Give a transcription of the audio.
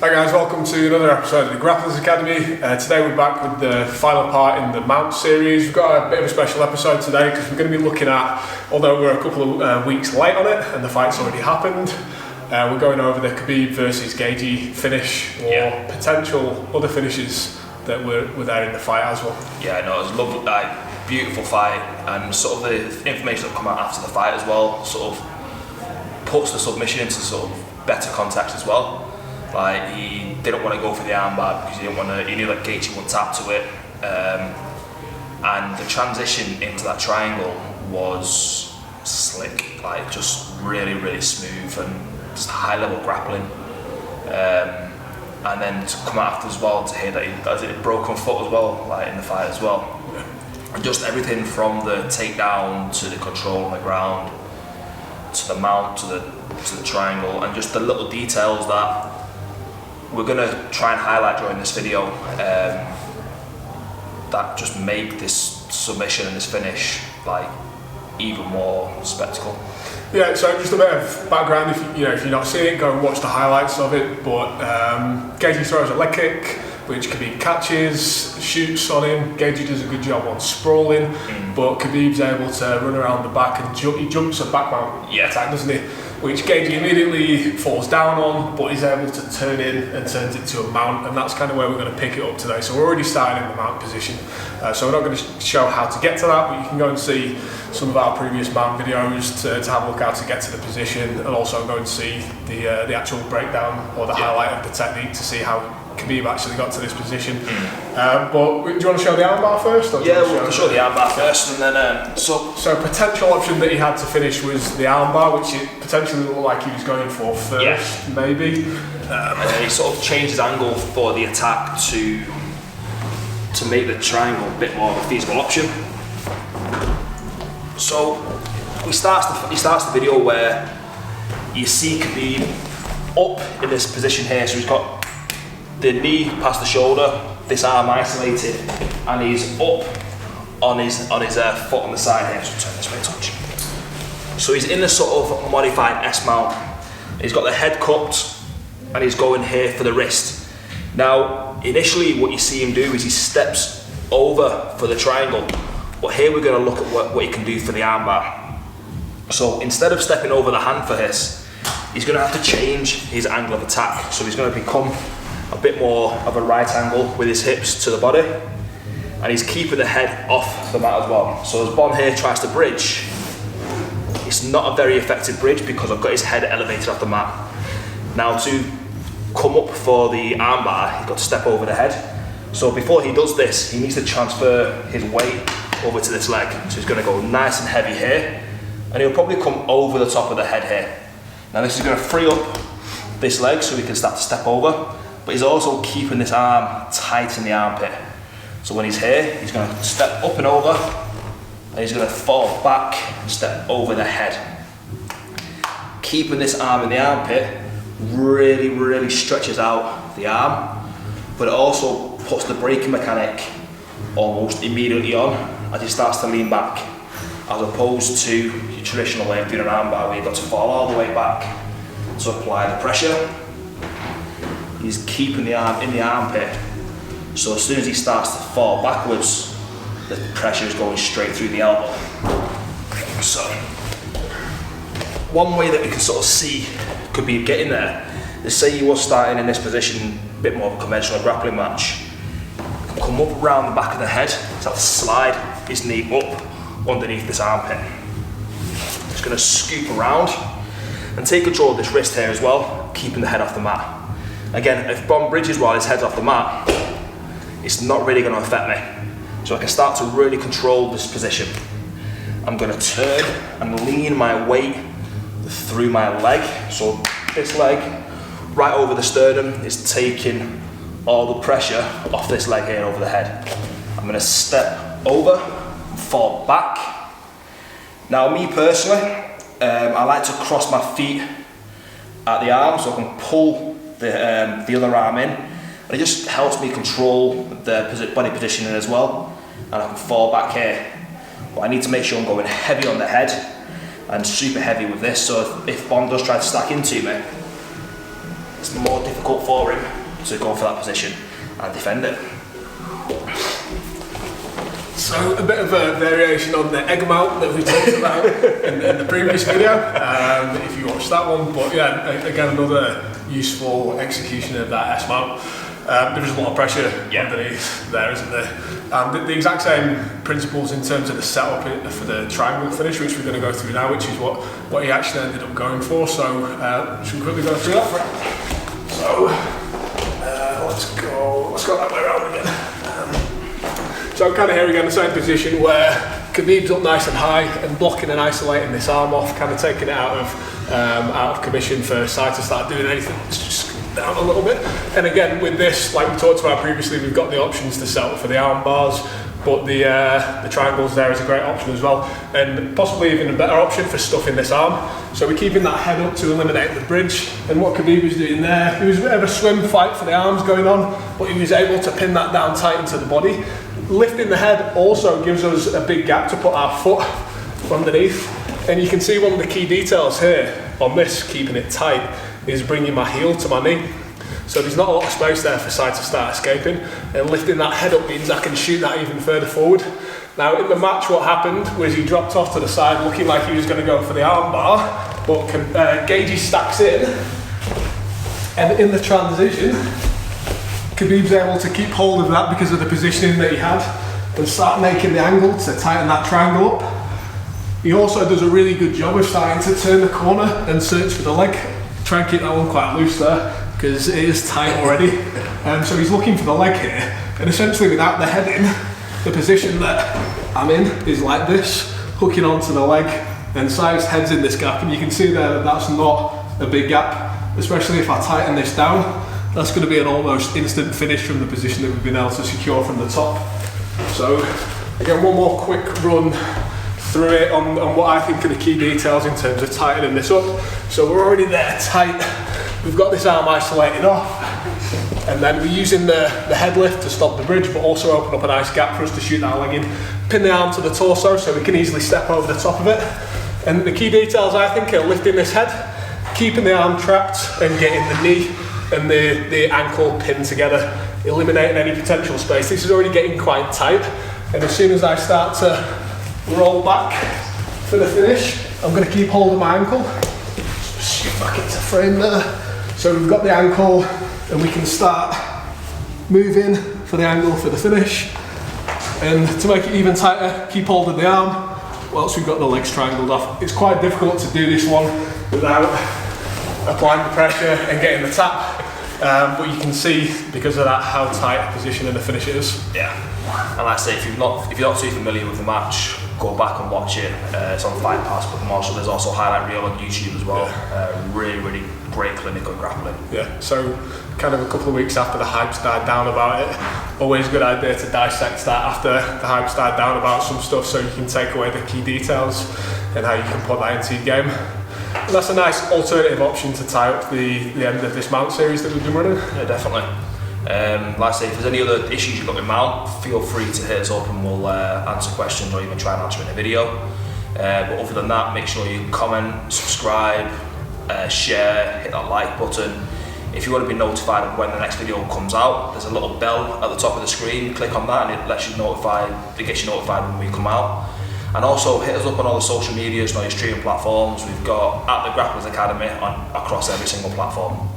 Hi guys, welcome to another episode of the Grapplers Academy. Today we're back with the final part in the mount series. We've got a bit of a special episode today because we're going to be looking at, although we're a couple of weeks late on it and the fight's already happened, we're going over the Khabib versus Gagey finish or potential other finishes that were there in the fight as well. Yeah, no, it was a lovely, beautiful fight, and sort of the information that come out after the fight as well sort of puts the submission into sort of better context as well. Like, he didn't want to go for the armbar because he knew that Gaethje would tap to it, and the transition into that triangle was slick, like just really smooth and just high level grappling. And then to come out after as well to hear that he has a broken foot as well, like in the fight as well. And just everything from the takedown to the control on the ground, to the mount, to the triangle, and just the little details that we're going to try and highlight during this video that just make this submission and this finish like even more spectacle. Yeah, so just a bit of background, if you're not seeing it, go and watch the highlights of it. But Gagey throws a leg kick, which Khabib catches, shoots on him. Gagey does a good job on sprawling, but Khabib's able to run around the back and he jumps a back mount attack, doesn't he? Which Gagey immediately falls down on, but he's able to turn in and turns it to a mount, and that's kind of where we're going to pick it up today. So we're already starting in the mount position, so we're not going to show how to get to that, but you can go and see some of our previous mount videos to have a look how to get to the position, and also go and see the actual breakdown or the highlight of the technique to see how Khabib actually got to this position. But do you want to show the armbar first? Or yeah, we'll show the armbar first, and then so potential option that he had to finish was the armbar, which it potentially looked like he was going for first, maybe. And then he sort of changed his angle for the attack to make the triangle a bit more of a feasible option. So he starts the video where you see Khabib up in this position here. So he's got the knee past the shoulder, this arm isolated, and he's up on his foot on the side here. So turn this way, touch. So he's in the sort of modified S mount. He's got the head cupped, and he's going here for the wrist. Now, initially, what you see him do is he steps over for the triangle, but here we're going to look at what he can do for the armbar. So instead of stepping over the hand for this, he's going to have to change his angle of attack. So he's going to become a bit more of a right angle with his hips to the body, and he's keeping the head off the mat as well. So as Bonn here tries to bridge, it's not a very effective bridge because I've got his head elevated off the mat. Now to come up for the armbar, he's got to step over the head. So before he does this, he needs to transfer his weight over to this leg. So he's going to go nice and heavy here, and he'll probably come over the top of the head here. Now this is going to free up this leg so he can start to step over, but he's also keeping this arm tight in the armpit. So when he's here, he's going to step up and over, and he's going to fall back and step over the head. Keeping this arm in the armpit really stretches out the arm, but it also puts the braking mechanic almost immediately on as he starts to lean back, as opposed to your traditional way of doing an armbar where you've got to fall all the way back to apply the pressure. He's keeping the arm in the armpit, so as soon as he starts to fall backwards, the pressure is going straight through the elbow. So one way that we can sort of see could be getting there is, say he was starting in this position, a bit more of a conventional grappling match, come up around the back of the head, so to slide his knee up underneath this armpit. He's going to scoop around and take control of this wrist here as well, keeping the head off the mat. Again, if Bonn bridges while his head's off the mat, it's not really going to affect me. So I can start to really control this position. I'm going to turn and lean my weight through my leg. So this leg, right over the sternum, is taking all the pressure off this leg here over the head. I'm going to step over and fall back. Now me personally, I like to cross my feet at the arm so I can pull the other arm in, and it just helps me control the body positioning as well, and I can fall back here. But I need to make sure I'm going heavy on the head and super heavy with this, so if Bonn does try to stack into me, it's more difficult for him to go for that position and defend it. So a bit of a variation on the egg mount that we talked about in the previous video, if you watched that one. But yeah, again, another useful execution of that S mount. There is a lot of pressure underneath there, isn't there? The exact same principles in terms of the setup for the triangle finish, which we're going to go through now, which is what he actually ended up going for. So should we quickly go through that? So let's go that way around again. So I'm kind of here again, the same position where Khabib's up nice and high and blocking and isolating this arm off, kind of taking it out of commission for Sai to start doing anything. It's just down a little bit. And again, with this, like we talked about previously, we've got the options to set up for the arm bars, but the triangles there is a great option as well, and possibly even a better option for stuffing this arm. So we're keeping that head up to eliminate the bridge, and what Khabib was doing there, he was a bit of a swim fight for the arms going on, but he was able to pin that down tight into the body. Lifting the head also gives us a big gap to put our foot underneath, and you can see one of the key details here on this, keeping it tight, is bringing my heel to my knee. So there's not a lot of space there for Sai to start escaping, and lifting that head up means I can shoot that even further forward. Now in the match what happened was he dropped off to the side looking like he was going to go for the arm bar, but Gagey stacks in, and in the transition Khabib's able to keep hold of that because of the positioning that he had and start making the angle to tighten that triangle up. He also does a really good job of starting to turn the corner and search for the leg. Try and keep that one quite loose there because it is tight already. So he's looking for the leg here, and essentially without the head in, the position that I'm in is like this, hooking onto the leg, and Sai's head's in this gap, and you can see there that that's not a big gap, especially if I tighten this down. That's going to be an almost instant finish from the position that we've been able to secure from the top. So again, one more quick run through it on what I think are the key details in terms of tightening this up. So we're already there tight, we've got this arm isolated off, and then we're using the head lift to stop the bridge, but also open up a nice gap for us to shoot that leg in. Pin the arm to the torso so we can easily step over the top of it. And the key details I think are lifting this head, keeping the arm trapped and getting the knee and the ankle pinned together, eliminating any potential space. This is already getting quite tight, and as soon as I start to roll back for the finish, I'm going to keep hold of my ankle, shoot back into frame there. So we've got the ankle and we can start moving for the angle for the finish, and to make it even tighter, keep hold of the arm whilst we've got the legs triangled off. It's quite difficult to do this one without applying the pressure and getting the tap, but you can see because of that how tight a position in the finish it is. Yeah, and like I say, if you're not too familiar with the match, go back and watch it. It's on Fight Pass, but also there's also highlight reel on YouTube as well. Yeah. Really great clinic on grappling. Yeah, so kind of a couple of weeks after the hype's died down about it, always a good idea to dissect that after the hype's died down about some stuff, so you can take away the key details and how you can put that into your game. And that's a nice alternative option to tie up the end of this mount series that we've been running. Yeah, definitely. Like I say, if there's any other issues you've got with mount, feel free to hit us up and we'll answer questions or even try and answer it in a video. But other than that, make sure you comment, subscribe, share, hit that like button. If you want to be notified of when the next video comes out, there's a little bell at the top of the screen. Click on that and it gets you notified when we come out. And also hit us up on all the social medias and all your streaming platforms. We've got at the Grapplers Academy across every single platform.